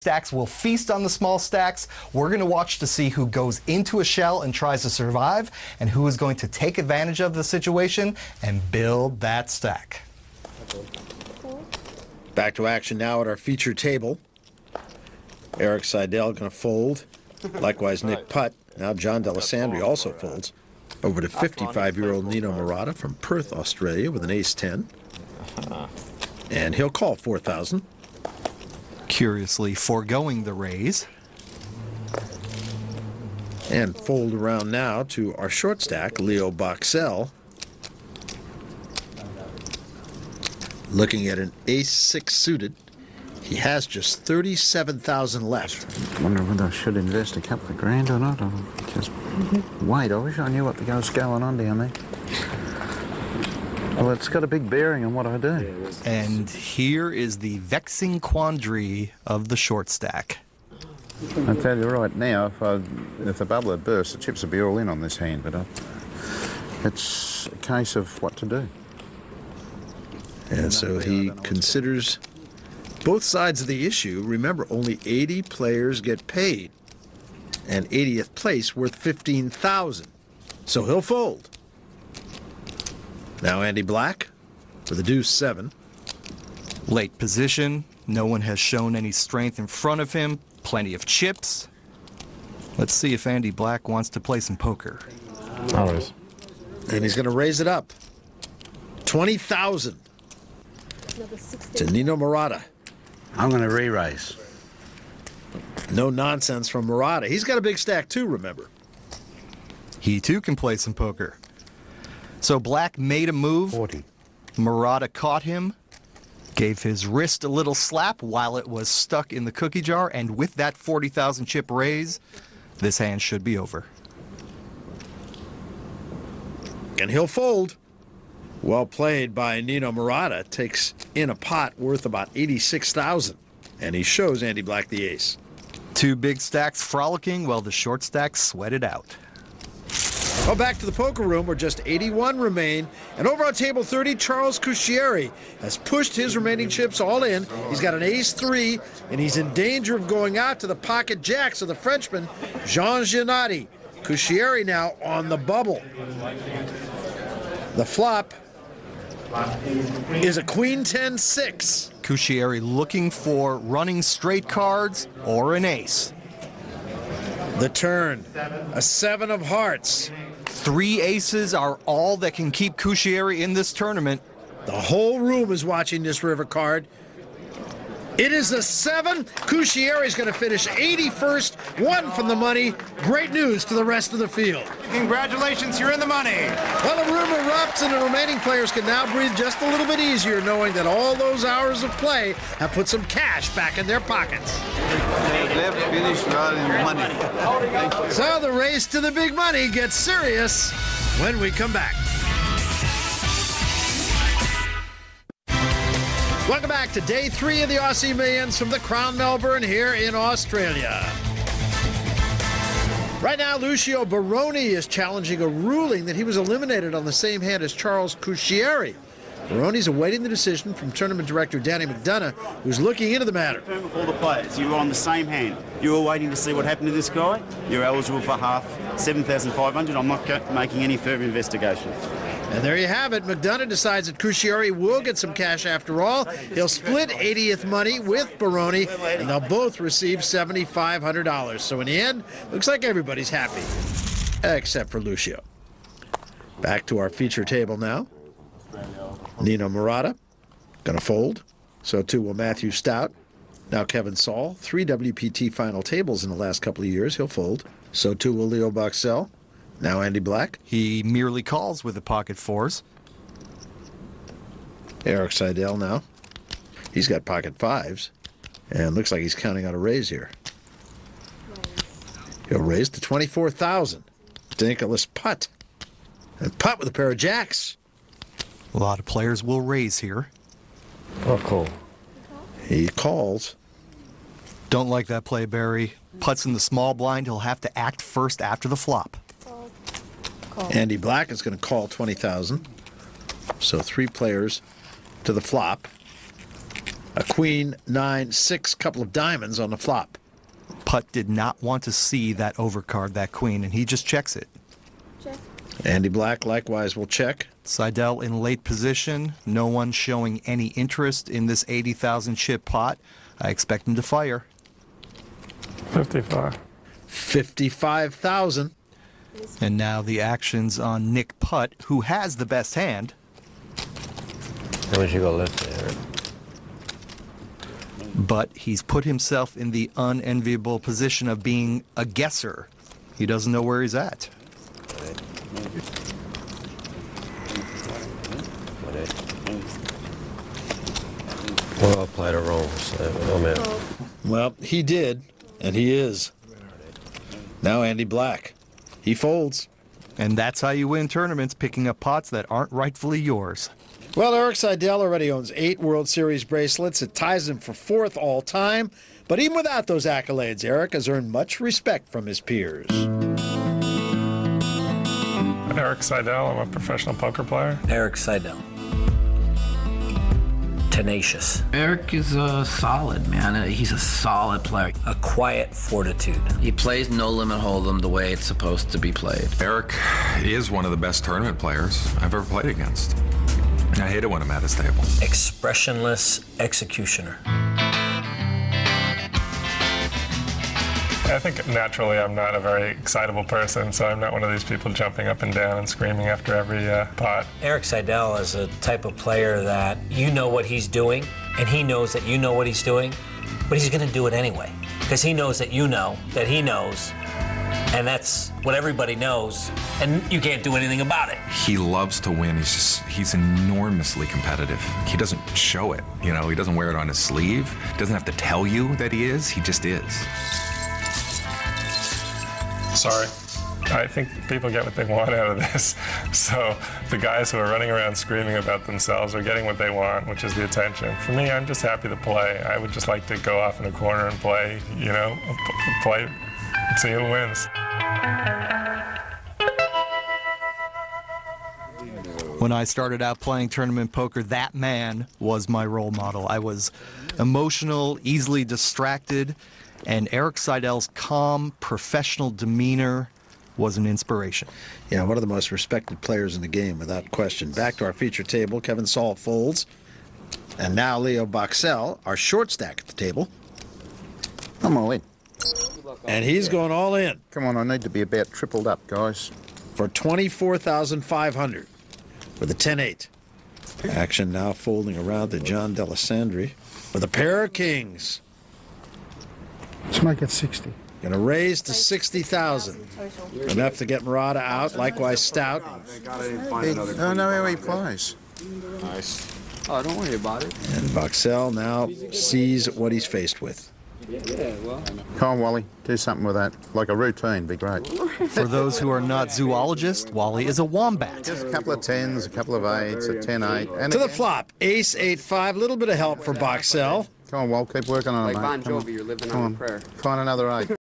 Stacks will feast on the small stacks. We're going to watch to see who goes into a shell and tries to survive, and who is going to take advantage of the situation and build that stack. Back to action now at our feature table. Erik Seidel going to fold. Likewise, Nick Putt. Now John D'Alessandri also folds. Over to 55-year-old Nino Murata from Perth, Australia, with an ace-10. And he'll call 4,000. Curiously foregoing the raise. And fold around now to our short stack, Leo Boxell. Looking at an ace-6 suited. He has just 37,000 left. I wonder whether I should invest a couple of grand or not. Or just wait. I wish I knew what was going on down there. Well, it's got a big bearing on what I do. And here is the vexing quandary of the short stack. I tell you right now, if the bubble had burst, the chips would be all in on this hand, but it's a case of what to do. And so he considers both sides of the issue. Remember, only 80 players get paid, and 80th place worth 15,000. So he'll fold. Now Andy Black with a deuce-7. Late position. No one has shown any strength in front of him. Plenty of chips. Let's see if Andy Black wants to play some poker. Always. And he's going to raise it up. 20,000 to Nino Murata. I'm going to re-raise. No nonsense from Murata. He's got a big stack too, remember. He too can play some poker. So Black made a move. 40. Murata caught him, gave his wrist a little slap while it was stuck in the cookie jar, and with that 40,000 chip raise, this hand should be over. And he'll fold. Well played by Nino Murata. Takes in a pot worth about 86,000. And he shows Andy Black the ace. Two big stacks frolicking while the short stack sweated out. Well, back to the poker room where just 81 remain. And over on table 30, Charles Cuschieri has pushed his remaining chips all in. He's got an ace-3, and he's in danger of going out to the pocket jacks of the Frenchman, Jean Giannotti. Cuschieri now on the bubble. The flop is a queen 10-6. Cuschieri looking for running straight cards or an ace. The turn, a 7 of hearts. 3 aces are all that can keep Cuschieri in this tournament. The whole room is watching this river card. It is a 7. Cuschieri's going to finish 81st, 1 from the money. Great news to the rest of the field. Congratulations, you're in the money. Well, the room erupts, and the remaining players can now breathe just a little bit easier, knowing that all those hours of play have put some cash back in their pockets. Left finish running money. So the race to the big money gets serious when we come back. Welcome back to day 3 of the Aussie Millions from the Crown Melbourne here in Australia. Right now, Lucio Baroni is challenging a ruling that he was eliminated on the same hand as Charles Cuschieri. Baroni's awaiting the decision from tournament director Danny McDonough, who's looking into the matter. With all the players, you were on the same hand. You were waiting to see what happened to this guy. You're eligible for half, 7,500. I'm not making any further investigation. And there you have it. McDonough decides that Cuschieri will get some cash after all. He'll split 80th money with Baroni, and they'll both receive $7,500. So in the end, looks like everybody's happy, except for Lucio. Back to our feature table now. Nino Murata, gonna fold. So too will Matthew Stout. Now Kevin Saul, 3 WPT final tables in the last couple of years. He'll fold. So too will Leo Boxell. Now Andy Black. He merely calls with the pocket 4s. Erik Seidel now. He's got pocket 5s. And looks like he's counting on a raise here. He'll raise to 24,000. Nicholas Putt. And Putt with a pair of jacks. A lot of players will raise here. Oh, cool. He calls. Don't like that play, Barry. Putt's in the small blind. He'll have to act first after the flop. Andy Black is going to call 20,000. So 3 players to the flop. A queen, 9, 6, couple of diamonds on the flop. Putt did not want to see that overcard, that queen, and he just checks it. Andy Black likewise will check. Seidel in late position. No one showing any interest in this 80,000 chip pot. I expect him to fire. 55. 55,000. And now the actions on Nick Putt, who has the best hand. Then we should go left there. But he's put himself in the unenviable position of being a guesser. He doesn't know where he's at. Well, I played it wrong, so I'm in. Well, he did, and he is. Now Andy Black. He folds. And that's how you win tournaments, picking up pots that aren't rightfully yours. Well, Erik Seidel already owns 8 World Series bracelets. It ties him for 4th all time. But even without those accolades, Erik has earned much respect from his peers. Erik Seidel, I'm a professional poker player. Erik Seidel. Tenacious. Erik is solid, man. He's a solid player. A quiet fortitude. He plays no limit hold'em the way it's supposed to be played. Erik is one of the best tournament players I've ever played against. I hate it when I'm at his table. Expressionless executioner. I think naturally I'm not a very excitable person, so I'm not one of these people jumping up and down and screaming after every pot. Erik Seidel is a type of player that you know what he's doing, and he knows that you know what he's doing, but he's going to do it anyway, because he knows that you know that he knows, and that's what everybody knows, and you can't do anything about it. He loves to win. He's enormously competitive. He doesn't show it, you know, he doesn't wear it on his sleeve. He doesn't have to tell you that he is, he just is. Sorry. I think people get what they want out of this. So the guys who are running around screaming about themselves are getting what they want, which is the attention. For me, I'm just happy to play. I would just like to go off in a corner and play, you know, play and see who wins. When I started out playing tournament poker, that man was my role model. I was emotional, easily distracted, and Erik Seidel's calm, professional demeanor was an inspiration. Yeah, one of the most respected players in the game, without question. Back to our feature table, Kevin Saul folds. And now Leo Boxell, our short stack at the table. I'm all in. And he's going all in. Come on, I need to be about tripled up, guys. For 24,500 with a 10-8. Action now folding around to John Delisandri with a pair of kings. Let's make it 60. Going to raise to 60,000. Enough to get Murata out. Likewise, Stout. I don't know how he plays. Nice. Oh, don't worry about it. And Boxell now sees what he's faced with. Yeah, well. Come on, Wally, do something with that. Like a routine, be great. For those who are not zoologists, Wally is a wombat. Just a couple of 10s, a couple of 8s, a 10-8. And to the flop, ace 8-5. A little bit of help for Boxell. Come on, Wally, keep working on it, Like mate. Bon Jovi, you're living Come on on. a prayer. Find another 8.